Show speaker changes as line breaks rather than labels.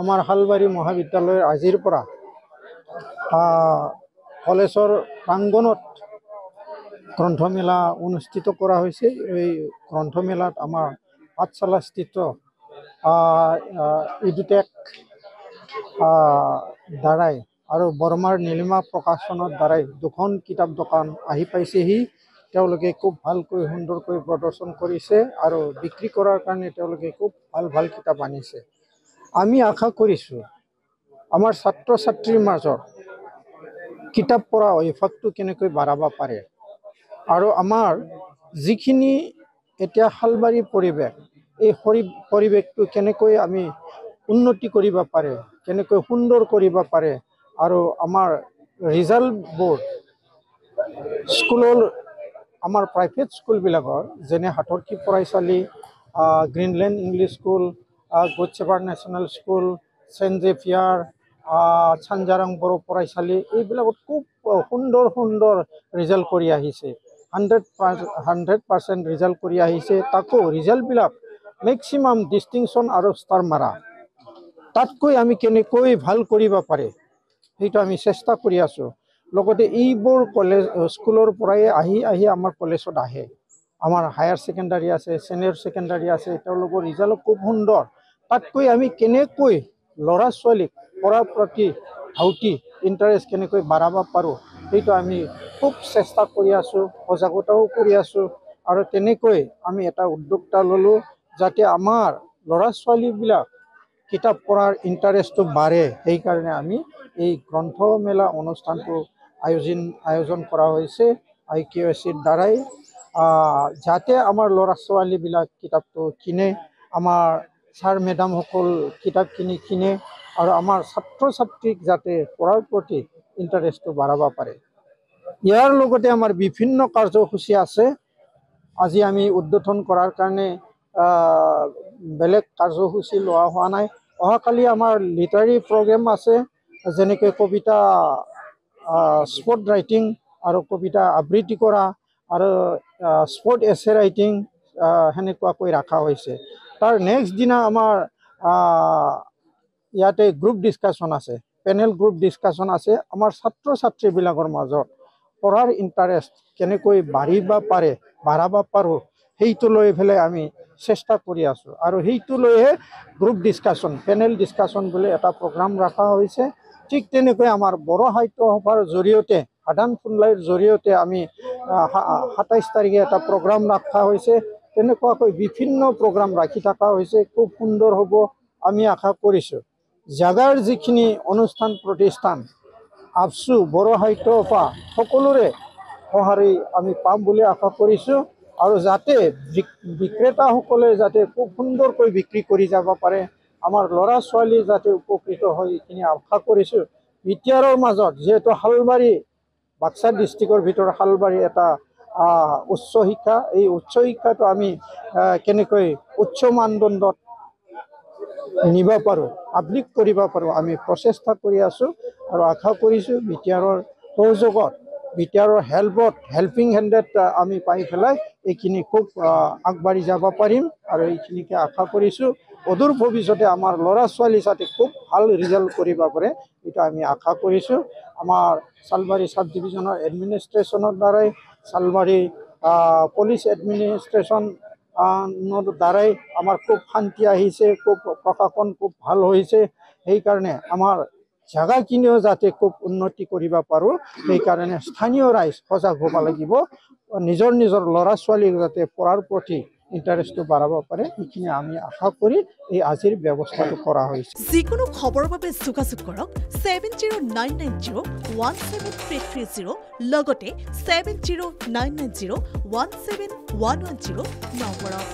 আমাৰ হালবাৰী মহাবিদ্যালয়ৰ আজিৰ পৰা কলেজৰ প্ৰাংগণত গ্ৰন্থমেলা অনুষ্ঠিত কৰা হৈছে। এই গ্ৰন্থমেলাত আমাৰ পাঠশালাস্থিত ইডুটেক দ্বাৰাই আৰু বৰমাৰ নীলিমা প্ৰকাশনৰ দ্বাৰাই দুখন কিতাপ দোকান আহি পাইছেহি। তেওঁলোকে খুব ভালকৈ সুন্দৰকৈ প্ৰদৰ্শন কৰিছে আৰু বিক্ৰী কৰাৰ কাৰণে তেওঁলোকে খুব ভাল ভাল কিতাপ আনিছে। আমি আশা কৰিছোঁ আমাৰ ছাত্ৰ ছাত্ৰীৰ মাজত কিতাপ পঢ়া অভ্যাসটো কেনেকৈ বঢ়াব পাৰে আৰু আমাৰ যিখিনি এতিয়া হালবাৰী পৰিৱেশ, এই পৰিৱেশটো কেনেকৈ আমি উন্নতি কৰিব পাৰে, কেনেকৈ সুন্দৰ কৰিব পাৰে আৰু আমাৰ ৰিজাল্টবোৰ স্কুলৰ আমাৰ প্ৰাইভেট স্কুলবিলাকৰ যেনে হাটৰকি পঢ়াইশালী, Greenland English school, good shepherd national school, saint Xavier, Sanjarang Bodo পঢ়াইশালী, এইবিলাকত খুব সুন্দৰ সুন্দৰ ৰিজাল্ট কৰি আহিছে। 100% ৰিজাল্ট কৰি আহিছে। তাকো ৰিজাল্টবিলাক মেক্সিমাম ডিষ্টিংশ্যন আৰু ষ্টাৰ মাৰা। তাতকৈ আমি কেনেকৈ ভাল কৰিব পাৰে সেইটো আমি চেষ্টা কৰি আছোঁ। লগতে এইবোৰ স্কুলৰ পৰাই আহি আমাৰ কলেজত আহে। আমাৰ হায়াৰ ছেকেণ্ডাৰী আছে, ছিনিয়ৰ ছেকেণ্ডাৰী আছে, তেওঁলোকৰ ৰিজাল্ট খুব সুন্দৰ। তাতকৈ আমি কেনেকৈ ল'ৰা ছোৱালীক পঢ়াৰ প্ৰতি ধাউতি ইণ্টাৰেষ্ট কেনেকৈ বঢ়াব পাৰোঁ সেইটো আমি খুব চেষ্টা কৰি আছোঁ, সজাগতাও কৰি আছোঁ। আৰু তেনেকৈ আমি এটা উদ্যোক্তা ল'লোঁ যাতে আমাৰ ল'ৰা ছোৱালীবিলাক কিতাপ পঢ়াৰ ইণ্টাৰেষ্টটো বাঢ়ে। সেইকাৰণে আমি এই গ্ৰন্থমেলা অনুষ্ঠানটো আয়োজন কৰা হৈছে IQACৰ দ্বাৰাই, যাতে আমাৰ ল'ৰা ছোৱালীবিলাক কিতাপটো কিনে, আমাৰ ছাৰ মেডামসকল কিতাপ কিনে আৰু আমাৰ ছাত্ৰ ছাত্ৰীক যাতে পঢ়াৰ প্ৰতি ইণ্টাৰেষ্টটো বঢ়াব পাৰে। ইয়াৰ লগতে আমাৰ বিভিন্ন কাৰ্যসূচী আছে। আজি আমি উদ্বোধন কৰাৰ কাৰণে বেলেগ কাৰ্যসূচী লোৱা হোৱা নাই। অহাকালি আমাৰ লিটাৰী প্ৰগ্ৰেম আছে, যেনেকৈ কবিতা, স্পৰ্ট ৰাইটিং আৰু কবিতা আবৃত্তি কৰা আৰু স্পৰ্ট এছে ৰাইটিং সেনেকুৱাকৈ ৰখা হৈছে। তাৰ নেক্সট দিনা আমাৰ ইয়াতে গ্ৰুপ ডিছকাশ্যন আছে, পেনেল গ্ৰুপ ডিছকাশ্যন আছে। আমাৰ ছাত্ৰ ছাত্ৰীবিলাকৰ মাজত পঢ়াৰ ইণ্টাৰেষ্ট কেনেকৈ বঢ়াব পাৰোঁ সেইটো লৈ পেলাই আমি চেষ্টা কৰি আছোঁ। আৰু সেইটো লৈহে গ্ৰুপ ডিছকাশ্যন, পেনেল ডিছকাশ্যন বুলি এটা প্ৰগ্ৰাম ৰখা হৈছে। ঠিক তেনেকৈ আমাৰ বড়ো সাহিত্য সভাৰ জৰিয়তে, সাধাৰণ ফুনলাইৰ জৰিয়তে আমি 27 তাৰিখে এটা প্ৰগ্ৰাম ৰখা হৈছে। তেনেকুৱাকৈ বিভিন্ন প্ৰগ্ৰাম ৰাখি থকা হৈছে। খুব সুন্দৰ হ'ব আমি আশা কৰিছোঁ। জাগাৰ যিখিনি অনুষ্ঠান প্ৰতিষ্ঠান আফচু, বড়ো সাহিত্য সভা সকলোৰে সঁহাৰি আমি পাম বুলি আশা কৰিছোঁ। আৰু যাতে বিক্ৰেতাসকলে যাতে খুব সুন্দৰকৈ বিক্ৰী কৰি যাব পাৰে, আমাৰ ল'ৰা ছোৱালী যাতে উপকৃত হয় এইখিনি আশা কৰিছোঁ। বিটিআৰৰ মাজত যিহেতু হালবাৰী বাক্সা ডিষ্ট্ৰিক্টৰ ভিতৰত হালবাৰী এটা উচ্চ শিক্ষা, এই উচ্চ শিক্ষাটো আমি কেনেকৈ উচ্চ মানদণ্ডত নিব পাৰোঁ, পাব্লিক কৰিব পাৰোঁ, আমি প্ৰচেষ্টা কৰি আছোঁ। আৰু আশা কৰিছোঁ বিটিআৰৰ সহযোগত, বিটিআৰৰ হেল্পিং হেণ্ডেড আমি পাই পেলাই এইখিনি খুব আগবাঢ়ি যাব পাৰিম। আৰু এইখিনিকে আশা কৰিছোঁ। অদূৰ ভৱিষ্যতে আমাৰ ল'ৰা ছোৱালী যাতে খুব ভাল ৰিজাল্ট কৰিব পাৰে এইটো আমি আশা কৰিছোঁ। আমাৰ চালবাৰী চাব ডিভিজনৰ এডমিনিষ্ট্ৰেশ্যনৰ দ্বাৰাই, চালবাৰী পুলিচ এডমিনিষ্ট্ৰেশ্যনৰ দ্বাৰাই আমাৰ খুব শান্তি আহিছে, খুব প্ৰশাসন খুব ভাল হৈছে। সেইকাৰণে আমাৰ জাগাখিনিও যাতে খুব উন্নতি কৰিব পাৰোঁ, সেইকাৰণে স্থানীয় ৰাইজ সজাগ হ'ব লাগিব। নিজৰ ল'ৰা ছোৱালীক যাতে পঢ়াৰ প্ৰতি ইণ্টাৰেষ্টটো বঢ়াব পাৰে, সেইখিনি আমি আশা কৰি এই আজিৰ ব্যৱস্থাটো কৰা হৈছে।
যিকোনো খবৰৰ বাবে যোগাযোগ কৰক 7099017330 লগতে 7099017110 নম্বৰত।